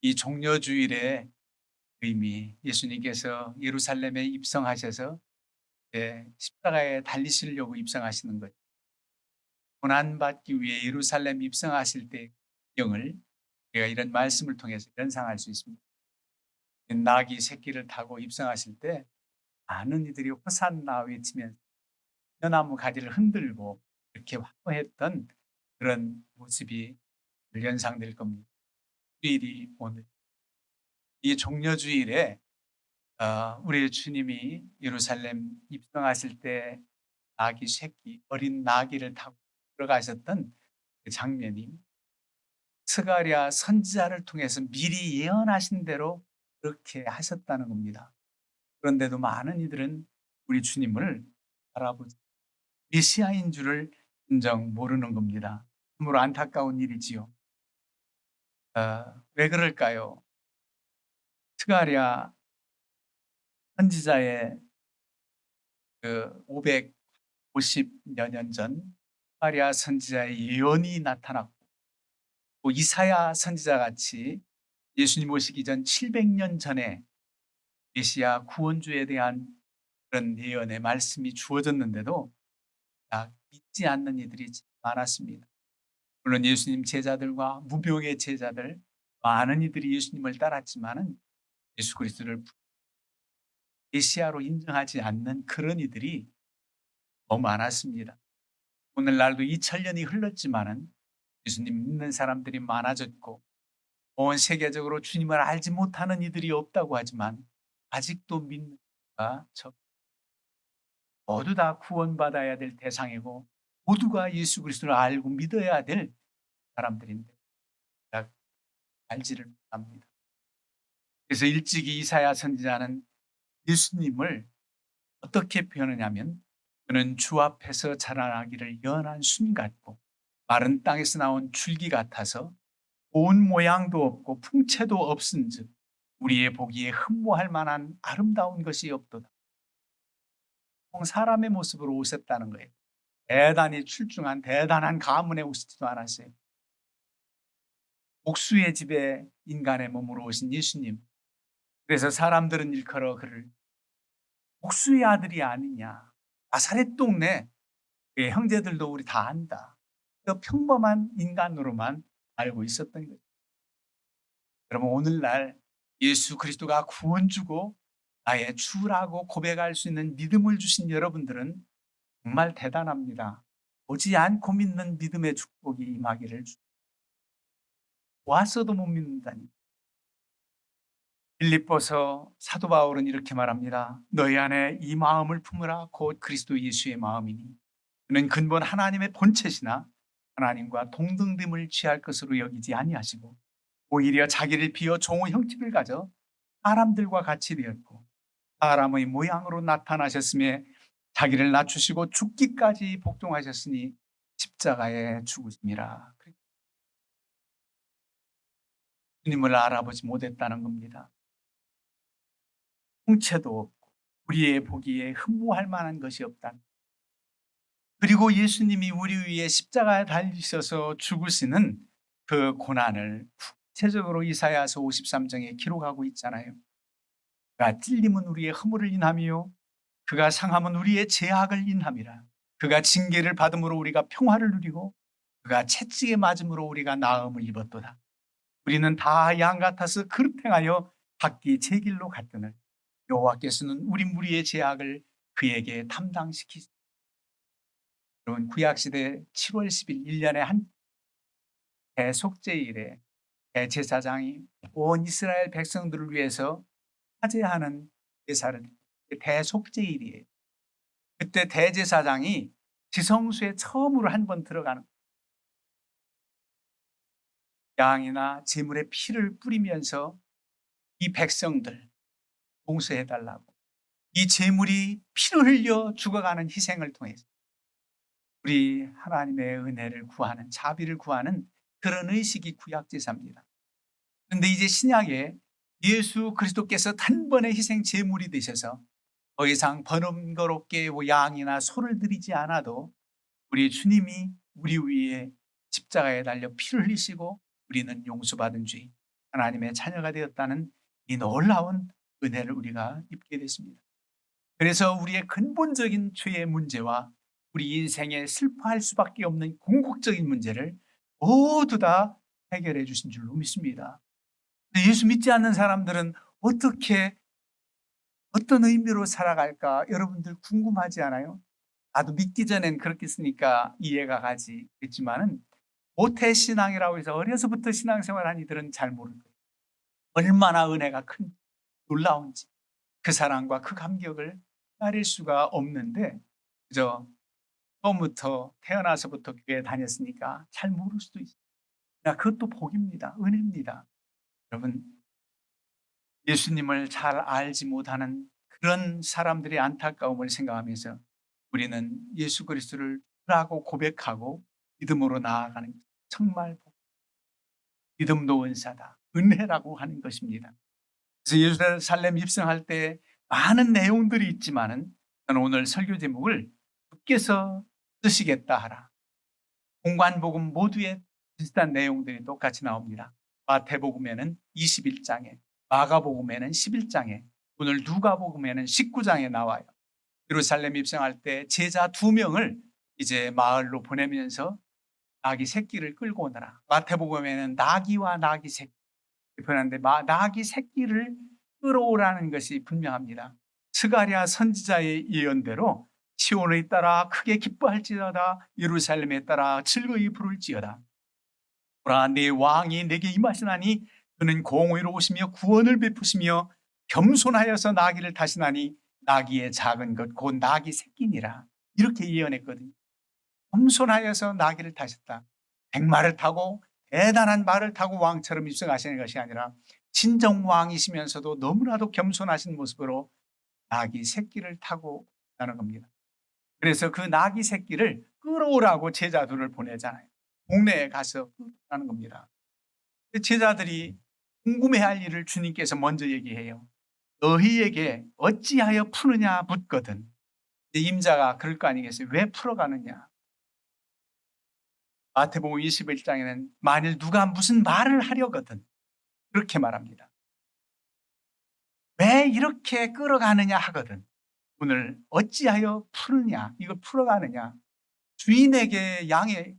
이 종려주일의 의미, 예수님께서 예루살렘에 입성하셔서 십자가에 달리시려고 입성하시는 것, 고난받기 위해 예루살렘 입성하실 때 영을 우리가 이런 말씀을 통해서 연상할 수 있습니다. 나귀 새끼를 타고 입성하실 때 많은 이들이 호산나 외치면서 벼나무 가지를 흔들고 이렇게 환호했던 그런 모습이 연상될 겁니다. 주일이 오늘 이 종려주일에 우리 주님이 예루살렘 입성하실 때 나귀 새끼, 어린 나귀를 타고 들어가셨던 그 장면이 스가랴 선지자를 통해서 미리 예언하신 대로 그렇게 하셨다는 겁니다. 그런데도 많은 이들은 우리 주님을 알아보지 메시아인 줄을 인정 모르는 겁니다. 참으로 안타까운 일이지요. 왜 그럴까요? 스가랴 선지자의 그 550여 년 전 스가랴 선지자의 예언이 나타났고 또 이사야 선지자 같이 예수님 오시기 전 700년 전에 메시아 구원주에 대한 그런 예언의 말씀이 주어졌는데도 다 믿지 않는 이들이 참 많았습니다. 물론 예수님 제자들과 무병의 제자들 많은 이들이 예수님을 따랐지만은 예수 그리스도를 메시아로 인정하지 않는 그런 이들이 너무 많았습니다. 오늘날도 2000년이 흘렀지만은 예수님 믿는 사람들이 많아졌고 온 세계적으로 주님을 알지 못하는 이들이 없다고 하지만 아직도 믿는 자가 모두 다 구원받아야 될 대상이고 모두가 예수 그리스도를 알고 믿어야 될 사람들인데 다 알지를 못합니다. 그래서 일찍이 이사야 선지자는 예수님을 어떻게 표현하냐면 그는 주 앞에서 자라나기를 연한 순 같고 마른 땅에서 나온 줄기 같아서 온 모양도 없고 풍채도 없은즉 우리의 보기에 흠모할 만한 아름다운 것이 없도다. 사람의 모습으로 오셨다는 거예요. 대단히 출중한 대단한 가문에 오시지도 않았어요. 옥수의 집에 인간의 몸으로 오신 예수님. 그래서 사람들은 일컬어 그를 옥수의 아들이 아니냐. 나사렛 동네 그의 형제들도 우리 다 안다. 그 평범한 인간으로만 알고 있었던 거예요. 여러분 오늘날 예수 그리스도가 구원주고 나의 주라고 고백할 수 있는 믿음을 주신 여러분들은 정말 대단합니다. 오지 않고 믿는 믿음의 축복이 임하기를 와서도 못 믿는다니. 빌립보서 사도 바울은 이렇게 말합니다. 너희 안에 이 마음을 품으라 곧 그리스도 예수의 마음이니 그는 근본 하나님의 본체시나 하나님과 동등됨을 취할 것으로 여기지 아니하시고 오히려 자기를 비어 종의 형체를 가져 사람들과 같이 되었고 사람의 모양으로 나타나셨음에 자기를 낮추시고 죽기까지 복종하셨으니 십자가에 죽으심이라. 주님을 알아보지 못했다는 겁니다. 형체도 없고 우리의 보기에 흠모할 만한 것이 없다. 그리고 예수님이 우리 위해 십자가에 달리셔서 죽으시는 그 고난을 구체적으로 이사야서 53장에 기록하고 있잖아요. 그가 찔림은 우리의 허물을 인하며 그가 상함은 우리의 죄악을 인함이라. 그가 징계를 받음으로 우리가 평화를 누리고 그가 채찍에 맞음으로 우리가 나음을 입었도다. 우리는 다 양 같아서 그릇 행하여 각기 제 길로 갔더니 여호와께서는 우리 무리의 죄악을 그에게 담당시키시다. 여러분 구약시대 7월 10일 1년에 한 대속죄일에 대제사장이 온 이스라엘 백성들을 위해서 화제하는 제사를 대속죄일이에요. 그때 대제사장이 지성소에 처음으로 한 번 들어가는 양이나 제물의 피를 뿌리면서 이 백성들 봉쇄해달라고 이 제물이 피를 흘려 죽어가는 희생을 통해서 우리 하나님의 은혜를 구하는 자비를 구하는 그런 의식이 구약제사입니다. 그런데 이제 신약에 예수 그리스도께서 단번에 희생 제물이 되셔서 더 이상 번거롭게 양이나 소를 드리지 않아도 우리 주님이 우리 위에 십자가에 달려 피를 흘리시고 우리는 용서받은 죄 하나님의 자녀가 되었다는 이 놀라운 은혜를 우리가 입게 됐습니다. 그래서 우리의 근본적인 죄의 문제와 우리 인생에 슬퍼할 수밖에 없는 궁극적인 문제를 모두 다 해결해 주신 줄로 믿습니다. 예수 믿지 않는 사람들은 어떻게 어떤 의미로 살아갈까 여러분들 궁금하지 않아요? 나도 믿기 전엔 그렇게 쓰니까 이해가 가지 했지만은 모태신앙이라고 해서 어려서부터 신앙생활한 이들은 잘 모를 거예요. 얼마나 은혜가 큰 놀라운지 그 사랑과 그 감격을 따릴 수가 없는데 그저 처음부터 태어나서부터 교회 다녔으니까 잘 모를 수도 있어요. 그것도 복입니다. 은혜입니다. 여러분 예수님을 잘 알지 못하는 그런 사람들의 안타까움을 생각하면서 우리는 예수 그리스도를 주라고 고백하고 믿음으로 나아가는 정말 믿음도 은사다. 은혜라고 하는 것입니다. 그래서 예루살렘 입성할 때 많은 내용들이 있지만은 저는 오늘 설교 제목을 주께서 쓰시겠다 하라. 공관복음 모두에 비슷한 내용들이 똑같이 나옵니다. 마태복음에는 21장에, 마가복음에는 11장에, 오늘 누가복음에는 19장에 나와요. 예루살렘 입성할 때 제자 2명을 이제 마을로 보내면서 나귀 새끼를 끌고 오너라. 마태복음에는 나귀와 나귀 새끼 표현하는데 나귀 새끼를 끌어오라는 것이 분명합니다. 스가랴 선지자의 예언대로 시온에 따라 크게 기뻐할지어다 예루살렘에 따라 즐거이 부를지어다. 보라 내 왕이 내게 임하시나니 그는 공의로 오시며 구원을 베푸시며 겸손하여서 나귀를 타시나니 나귀의 작은 것 곧 나귀 새끼니라. 이렇게 예언했거든요. 겸손하여서 나귀를 타셨다. 백마를 타고 대단한 말을 타고 왕처럼 입성하시는 것이 아니라 진정 왕이시면서도 너무나도 겸손하신 모습으로 나귀 새끼를 타고 가는 겁니다. 그래서 그 나귀 새끼를 끌어오라고 제자들을 보내잖아요. 동네에 가서 끌어오라는 겁니다. 제자들이 궁금해할 일을 주님께서 먼저 얘기해요. 너희에게 어찌하여 푸느냐 묻거든. 임자가 그럴 거 아니겠어요? 왜 풀어가느냐? 마태복음 21장에는 만일 누가 무슨 말을 하려거든 그렇게 말합니다. 왜 이렇게 끌어가느냐 하거든. 오늘 어찌하여 푸느냐, 이걸 풀어가느냐. 주인에게 양의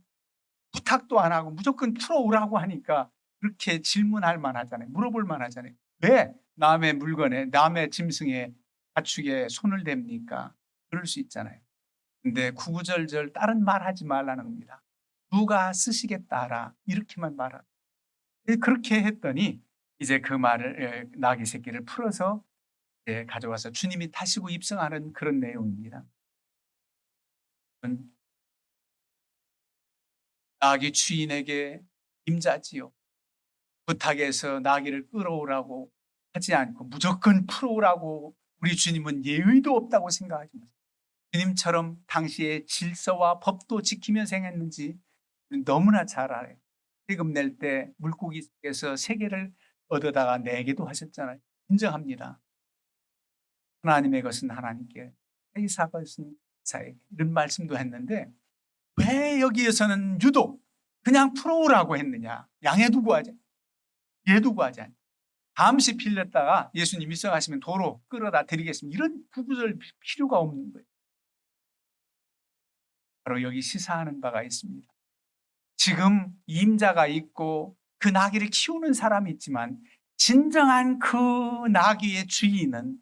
부탁도 안 하고 무조건 풀어오라고 하니까 그렇게 질문할 만하잖아요. 물어볼 만하잖아요. 왜 남의 물건에, 남의 짐승에, 가축에 손을 댑니까? 그럴 수 있잖아요. 근데 구구절절 다른 말 하지 말라는 겁니다. 누가 쓰시겠다 하라. 이렇게만 말하라. 그렇게 했더니 이제 그 말을 나귀 새끼를 풀어서 가져와서 주님이 타시고 입성하는 그런 내용입니다. 나귀 주인에게 임자지요. 부탁해서 나귀를 끌어오라고 하지 않고 무조건 풀어오라고 우리 주님은 예의도 없다고 생각하지 마세요. 주님처럼 당시에 질서와 법도 지키면서 행했는지 너무나 잘 알아요. 세금 낼 때 물고기 속에서 3개를 얻어다가 4개도 하셨잖아요. 인정합니다. 하나님의 것은 하나님께, 회사 것은 회사에게 이런 말씀도 했는데 왜 여기에서는 유독 그냥 풀어오라고 했느냐. 양해 두고 하자. 얘 두고 하자. 잠시 빌렸다가 예수님 입성하시면 도로 끌어다 드리겠습니다. 이런 구구절 필요가 없는 거예요. 바로 여기 시사하는 바가 있습니다. 지금 임자가 있고 그 나귀를 키우는 사람이 있지만 진정한 그 나귀의 주인은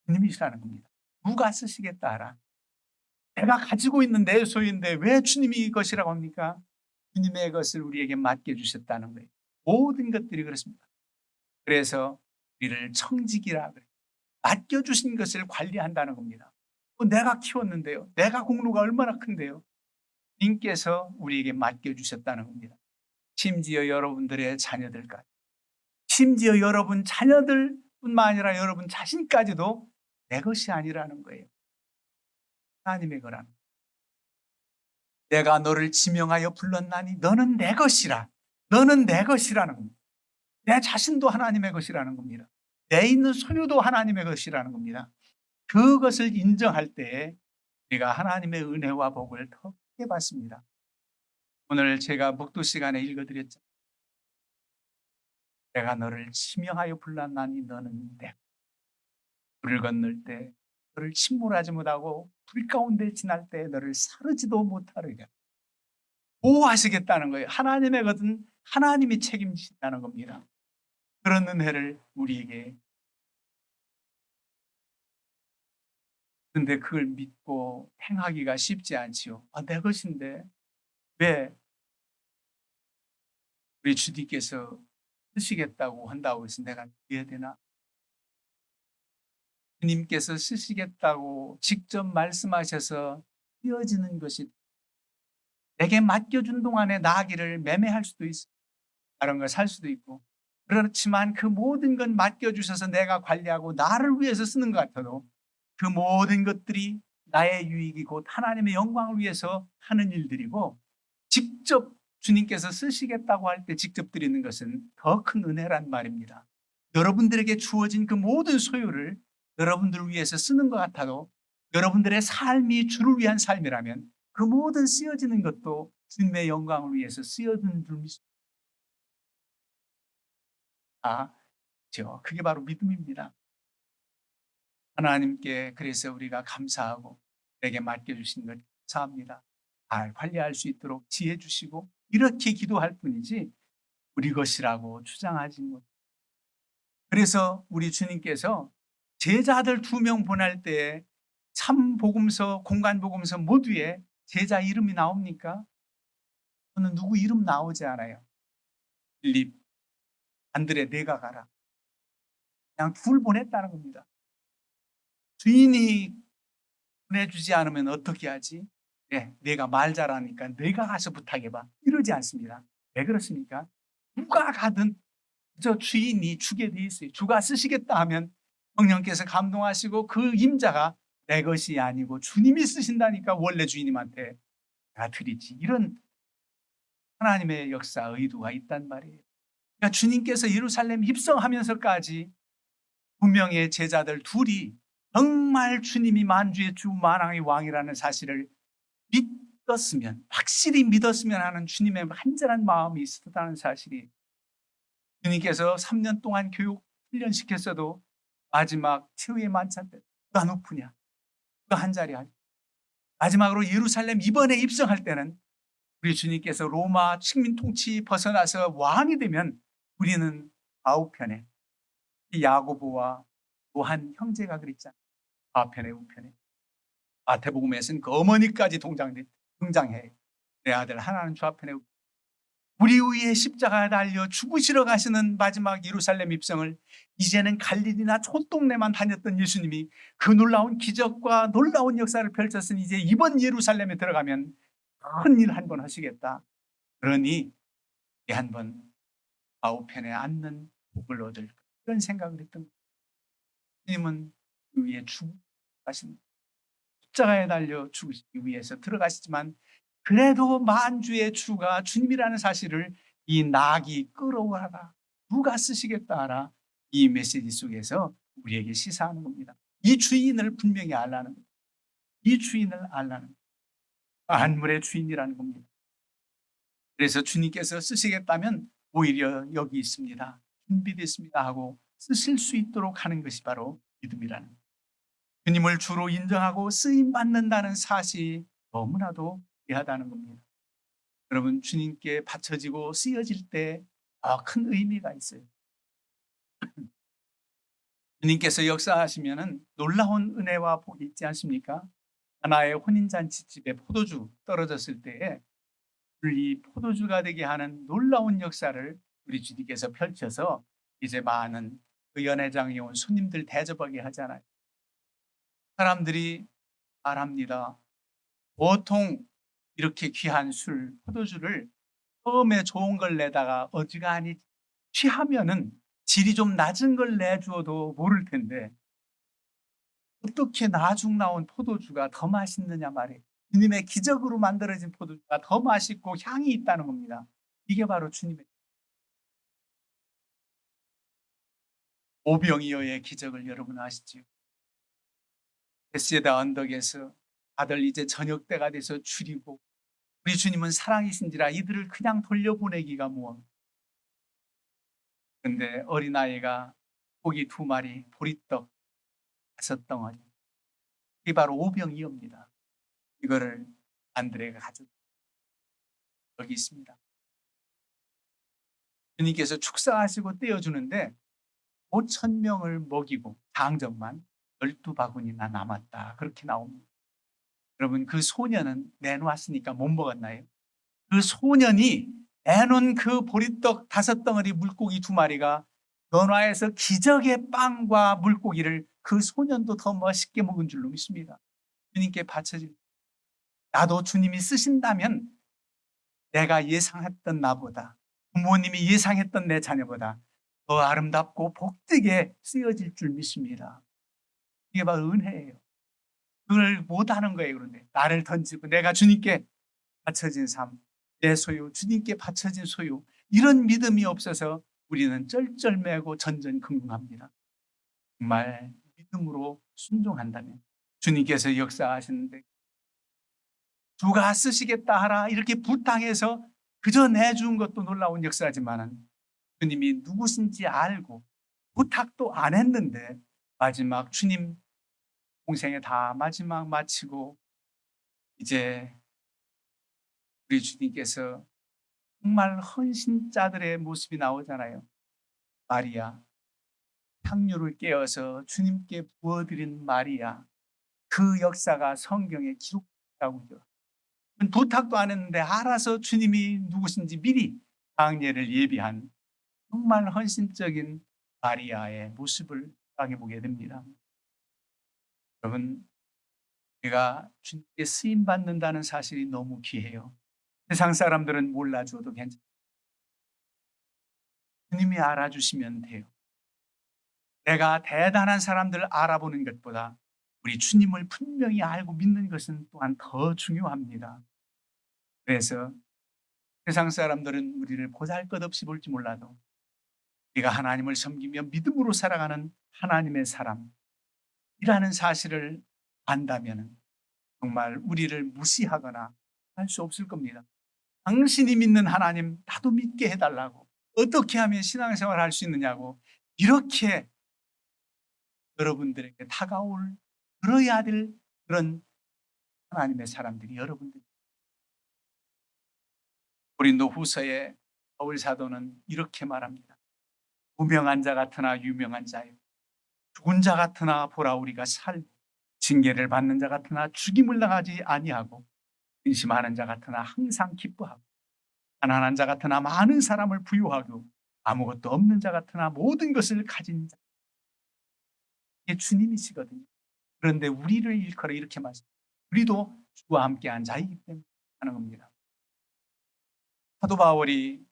주님이시라는 겁니다. 누가 쓰시겠다 하라. 내가 가지고 있는 내 소유인데 왜 주님이 이것이라고 합니까? 주님의 것을 우리에게 맡겨주셨다는 거예요. 모든 것들이 그렇습니다. 그래서 우리를 청지기라 그래요. 맡겨주신 것을 관리한다는 겁니다. 내가 키웠는데요. 내가 공로가 얼마나 큰데요. 주님께서 우리에게 맡겨주셨다는 겁니다. 심지어 여러분들의 자녀들까지. 심지어 여러분 자녀들뿐만 아니라 여러분 자신까지도 내 것이 아니라는 거예요. 하나님의 거라는 거예요. 내가 너를 지명하여 불렀나니 너는 내 것이라. 너는 내 것이라는 겁니다. 내 자신도 하나님의 것이라는 겁니다. 내 있는 소유도 하나님의 것이라는 겁니다. 그것을 인정할 때에 우리가 하나님의 은혜와 복을 더 크게 받습니다. 오늘 제가 목도 시간에 읽어드렸죠. 내가 너를 지명하여 불렀나니 너는 내 불을 건널 때 너를 침몰하지 못하고 불 가운데 지날 때 너를 사르지도 못하리라. 보호하시겠다는 거예요. 하나님의 것은 하나님이 책임지신다는 겁니다. 그런 은혜를 우리에게. 근데 그걸 믿고 행하기가 쉽지 않지요. 내 것인데 왜 우리 주님께서 쓰시겠다고 한다고 해서 내가 해야 되나? 주님께서 쓰시겠다고 직접 말씀하셔서 이어지는 것이 내게 맡겨준 동안에 나아기를 매매할 수도 있어. 다른 걸 살 수도 있고. 그렇지만 그 모든 건 맡겨주셔서 내가 관리하고 나를 위해서 쓰는 것 같아도 그 모든 것들이 나의 유익이 곧 하나님의 영광을 위해서 하는 일들이고, 직접 주님께서 쓰시겠다고 할 때 직접 드리는 것은 더 큰 은혜란 말입니다. 여러분들에게 주어진 그 모든 소유를 여러분들을 위해서 쓰는 것 같아도 여러분들의 삶이 주를 위한 삶이라면 그 모든 쓰여지는 것도 주님의 영광을 위해서 쓰여지는 줄 믿습니다. 그게 바로 믿음입니다. 하나님께 그래서 우리가 감사하고 내게 맡겨주신 것 감사합니다. 잘 관리할 수 있도록 지혜 주시고 이렇게 기도할 뿐이지 우리 것이라고 주장하지 못. 그래서 우리 주님께서 제자들 2명 보낼 때에 참 복음서, 공간 복음서 모두에 제자 이름이 나옵니까? 저는 누구 이름 나오지 않아요. 빌립, 안드레, 내가 가라. 그냥 둘 보냈다는 겁니다. 주인이 보내주지 않으면 어떻게 하지? 내가 말 잘하니까 내가 가서 부탁해봐. 이러지 않습니다. 왜 그렇습니까? 누가 가든 저 주인이 주게 돼 있어요. 주가 쓰시겠다 하면 성령께서 감동하시고 그 임자가 내 것이 아니고 주님이 쓰신다니까 원래 주인님한테 다 드리지. 이런 하나님의 역사 의도가 있단 말이에요. 그러니까 주님께서 예루살렘 입성하면서까지 2명의 제자들 둘이 정말 주님이 만주의 주 만왕의 왕이라는 사실을 믿었으면, 확실히 믿었으면 하는 주님의 간절한 마음이 있었다는 사실이, 주님께서 3년 동안 교육 훈련시켰어도 마지막 최후의 만찬 때 누가 높으냐, 누가 한 자리 하냐. 마지막으로 예루살렘 이번에 입성할 때는 우리 주님께서 로마 식민 통치 벗어나서 왕이 되면 우리는 좌우편에 야고보와 또 한 형제가 그랬잖아요. 좌편에 우편에. 마태복음에서는 그 어머니까지 등장해. 내 아들 하나는 좌편에, 우리 위에 십자가에 달려 죽으시러 가시는 마지막 예루살렘 입성을 이제는 갈릴리나 촌동네만 다녔던 예수님이 그 놀라운 기적과 놀라운 역사를 펼쳤으니 이제 이번 예루살렘에 들어가면 큰 일 한 번 하시겠다. 그러니 한번 좌우편에 앉는 복을 얻을, 그런 생각을 했던 거예요. 주님은 그 위에 죽으신 십자가에 달려 죽으시기 위해서 들어가시지만 그래도 만주의 주가 주님이라는 사실을 이 낙이 끌어오라, 누가 쓰시겠다 하라, 이 메시지 속에서 우리에게 시사하는 겁니다. 이 주인을 분명히 알라는 겁니다. 이 주인을 알라는 겁니다. 만물의 주인이라는 겁니다. 그래서 주님께서 쓰시겠다면 오히려 여기 있습니다, 준비됐습니다 하고 쓰실 수 있도록 하는 것이 바로 믿음이라는 겁니다. 주님을 주로 인정하고 쓰임받는다는 사실이 너무나도 귀하다는 겁니다. 여러분, 주님께 바쳐지고 쓰여질 때 큰 의미가 있어요. 주님께서 역사하시면 놀라운 은혜와 복이 있지 않습니까? 하나의 혼인잔치집에 포도주 떨어졌을 때에 이 포도주가 되게 하는 놀라운 역사를 우리 주님께서 펼쳐서 이제 많은 그 연회장에 온 손님들 대접하게 하잖아요. 사람들이 말합니다. 보통 이렇게 귀한 술, 포도주를 처음에 좋은 걸 내다가 어지간히 취하면은 질이 좀 낮은 걸 내주어도 모를 텐데 어떻게 나중 나온 포도주가 더 맛있느냐 말이에요. 주님의 기적으로 만들어진 포도주가 더 맛있고 향이 있다는 겁니다. 이게 바로 주님의 오병이어의 기적을 여러분 아시지요? 베세다 언덕에서 다들 이제 저녁 때가 돼서 줄이고 우리 주님은 사랑이신지라 이들을 그냥 돌려보내기가 무언. 그런데 어린아이가 고기 2마리, 보리떡 5덩어리, 이게 바로 오병이어입니다. 이거를 안드레가 가졌 여기 있습니다. 주님께서 축사하시고 떼어주는데 5,000명을 먹이고 장정만 12바구니나 남았다. 그렇게 나옵니다. 여러분, 그 소년은 내놓았으니까 못 먹었나요? 그 소년이 내놓은 그 보리떡 5덩어리, 물고기 2마리가 변화해서 기적의 빵과 물고기를 그 소년도 더 멋있게 먹은 줄로 믿습니다. 주님께 바쳐질, 나도 주님이 쓰신다면 내가 예상했던 나보다, 부모님이 예상했던 내 자녀보다 더 아름답고 복되게 쓰여질 줄 믿습니다. 이게 바로 은혜예요. 그걸 못하는 거예요. 그런데 나를 던지고 내가 주님께 바쳐진 삶, 내 소유, 주님께 바쳐진 소유, 이런 믿음이 없어서 우리는 쩔쩔매고 전전긍긍합니다. 정말 믿음으로 순종한다면 주님께서 역사하시는데, 주가 쓰시겠다 하라 이렇게 부탁해서 그저 내준 것도 놀라운 역사지만은, 주님이 누구신지 알고 부탁도 안 했는데 마지막 주님 공생에 다 마지막 마치고 이제 우리 주님께서 정말 헌신자들의 모습이 나오잖아요. 마리아, 향유를 깨어서 주님께 부어드린 마리아, 그 역사가 성경에 기록되고, 부탁도 안 했는데 알아서 주님이 누구신지 미리 광야를 예비한 정말 헌신적인 마리아의 모습을 생각해보게 됩니다. 여러분, 우리가 주님께 쓰임받는다는 사실이 너무 귀해요. 세상 사람들은 몰라줘도 괜찮아요. 주님이 알아주시면 돼요. 내가 대단한 사람들을 알아보는 것보다 우리 주님을 분명히 알고 믿는 것은 또한 더 중요합니다. 그래서 세상 사람들은 우리를 보잘것없이 볼지 몰라도 우리가 하나님을 섬기며 믿음으로 살아가는 하나님의 사람이라는 사실을 안다면 정말 우리를 무시하거나 할 수 없을 겁니다. 당신이 믿는 하나님 나도 믿게 해달라고, 어떻게 하면 신앙생활을 할 수 있느냐고 이렇게 여러분들에게 다가올, 들어야 될 그런 하나님의 사람들이 여러분들. 고린도후서에 바울 사도는 이렇게 말합니다. 무명한 자 같으나 유명한 자요, 죽은 자 같으나 보라 우리가 살고, 징계를 받는 자 같으나 죽임을 당하지 아니하고, 근심하는 자 같으나 항상 기뻐하고, 가난한 자 같으나 많은 사람을 부유하고, 아무것도 없는 자 같으나 모든 것을 가진 자. 이게 주님이시거든요. 그런데 우리를 일컬어 이렇게 말씀합니다. 우리도 주와 함께한 자이기 때문에 하는 겁니다. 사도 바울이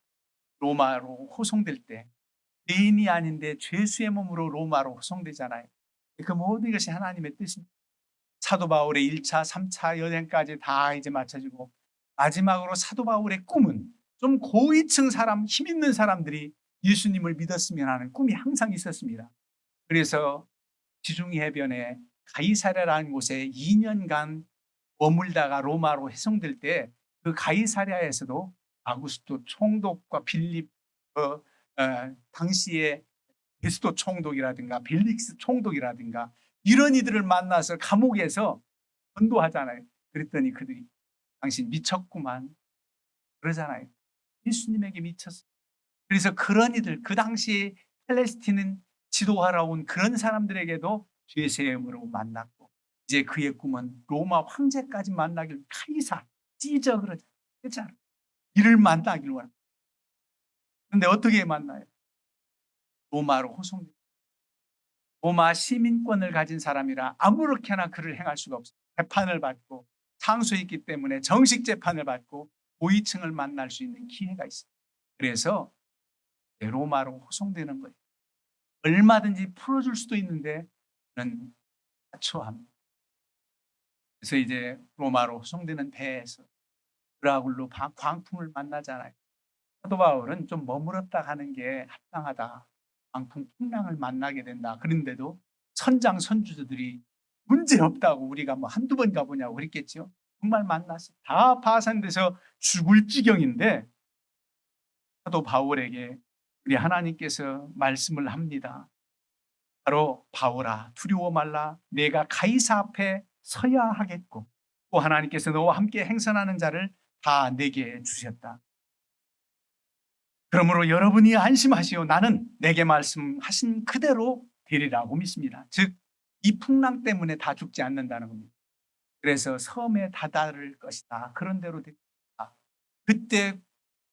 로마로 호송될 때 죄인이 아닌데 죄수의 몸으로 로마로 호송되잖아요. 그 모든 것이 하나님의 뜻입니다. 사도 바울의 1차, 3차 여행까지 다 이제 마쳐지고, 마지막으로 사도 바울의 꿈은 좀 고위층 사람, 힘 있는 사람들이 예수님을 믿었으면 하는 꿈이 항상 있었습니다. 그래서 지중해 해변에 가이사랴라는 곳에 2년간 머물다가 로마로 회송될 때 그 가이사랴에서도 아구스도 총독과 빌립, 당시의 베스도 총독이라든가 벨릭스 총독이라든가 이런 이들을 만나서 감옥에서 전도하잖아요. 그랬더니 그들이 당신 미쳤구만 그러잖아요. 예수님에게 미쳤어요. 그래서 그런 이들, 그 당시에 팔레스틴은 지도하러 온 그런 사람들에게도 죄세음으로 만났고, 이제 그의 꿈은 로마 황제까지 만나길, 카이사, 시저 그러죠. 이를 만나길 원합니다. 그런데 어떻게 만나요? 로마로 호송됩니다. 로마 시민권을 가진 사람이라 아무렇게나 그를 행할 수가 없어요. 재판을 받고 상소에 있기 때문에 정식 재판을 받고 고위층을 만날 수 있는 기회가 있어요. 그래서 로마로 호송되는 거예요. 얼마든지 풀어줄 수도 있는데 그는 자초합니다. 그래서 이제 로마로 호송되는 배에서 드라굴로 광풍을 만나잖아요. 사도 바울은 좀 머물렀다 가는 게 합당하다. 광풍 풍랑을 만나게 된다. 그런데도 선장 선주들이 문제없다고, 우리가 뭐 한두 번 가보냐고 그랬겠죠. 정말 만났어. 다 파산돼서 죽을 지경인데 사도 바울에게 우리 하나님께서 말씀을 합니다. 바로 바울아 두려워 말라 내가 가이사 앞에 서야 하겠고 또 하나님께서 너와 함께 행선하는 자를 다 내게 주셨다. 그러므로 여러분이 안심하시오 나는 내게 말씀하신 그대로 되리라고 믿습니다. 즉 이 풍랑 때문에 다 죽지 않는다는 겁니다. 그래서 섬에 다다를 것이다. 그런 대로 됩니다. 그때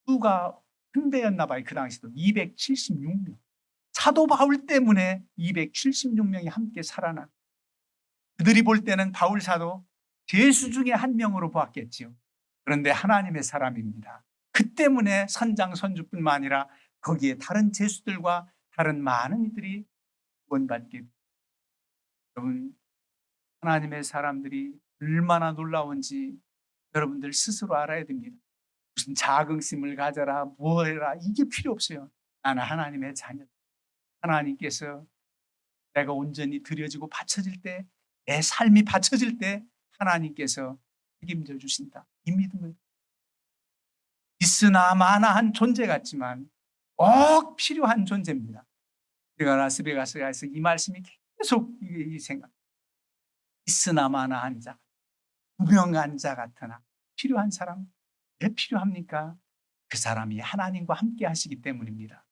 수가 큰 배였나 봐요. 그 당시도 276명. 사도 바울 때문에 276명이 함께 살아난. 그들이 볼 때는 바울 사도 죄수 중에 한 명으로 보았겠지요. 그런데 하나님의 사람입니다. 그 때문에 선장 선주뿐만 아니라 거기에 다른 죄수들과 다른 많은 이들이 구원받게. 여러분 하나님의 사람들이 얼마나 놀라운지 여러분들 스스로 알아야 됩니다. 무슨 자긍심을 가져라 뭐 해라 이게 필요 없어요. 나는 하나님의 자녀. 하나님께서 내가 온전히 드려지고 바쳐질 때 내 삶이 바쳐질 때 하나님께서 책임져 주신다. 이 믿음을 있으나 마나한 존재 같지만 꼭 필요한 존재입니다. 제가 라스베가스에서 이 말씀이 계속 이 생각. 있으나 마나한 자, 무명한 자 같으나 필요한 사람 왜 필요합니까? 그 사람이 하나님과 함께 하시기 때문입니다.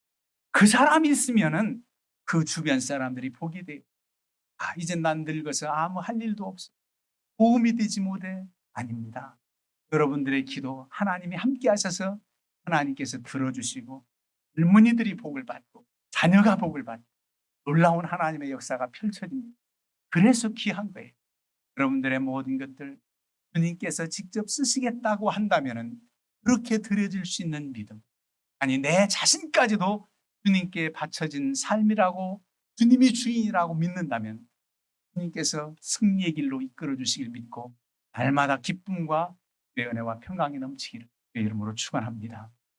그 사람이 있으면은 그 주변 사람들이 보게 돼요. 이젠 난 늙어서 아무 할 일도 없어. 도움이 되지 못해. 아닙니다. 여러분들의 기도 하나님이 함께 하셔서 하나님께서 들어주시고 젊은이들이 복을 받고 자녀가 복을 받고 놀라운 하나님의 역사가 펼쳐집니다. 그래서 귀한 거예요. 여러분들의 모든 것들 주님께서 직접 쓰시겠다고 한다면 그렇게 드려질 수 있는 믿음. 아니 내 자신까지도 주님께 바쳐진 삶이라고 주님이 주인이라고 믿는다면 주님께서 승리의 길로 이끌어 주시길 믿고 날마다 기쁨과 은혜와 평강이 넘치기를 주의 이름으로 축원합니다.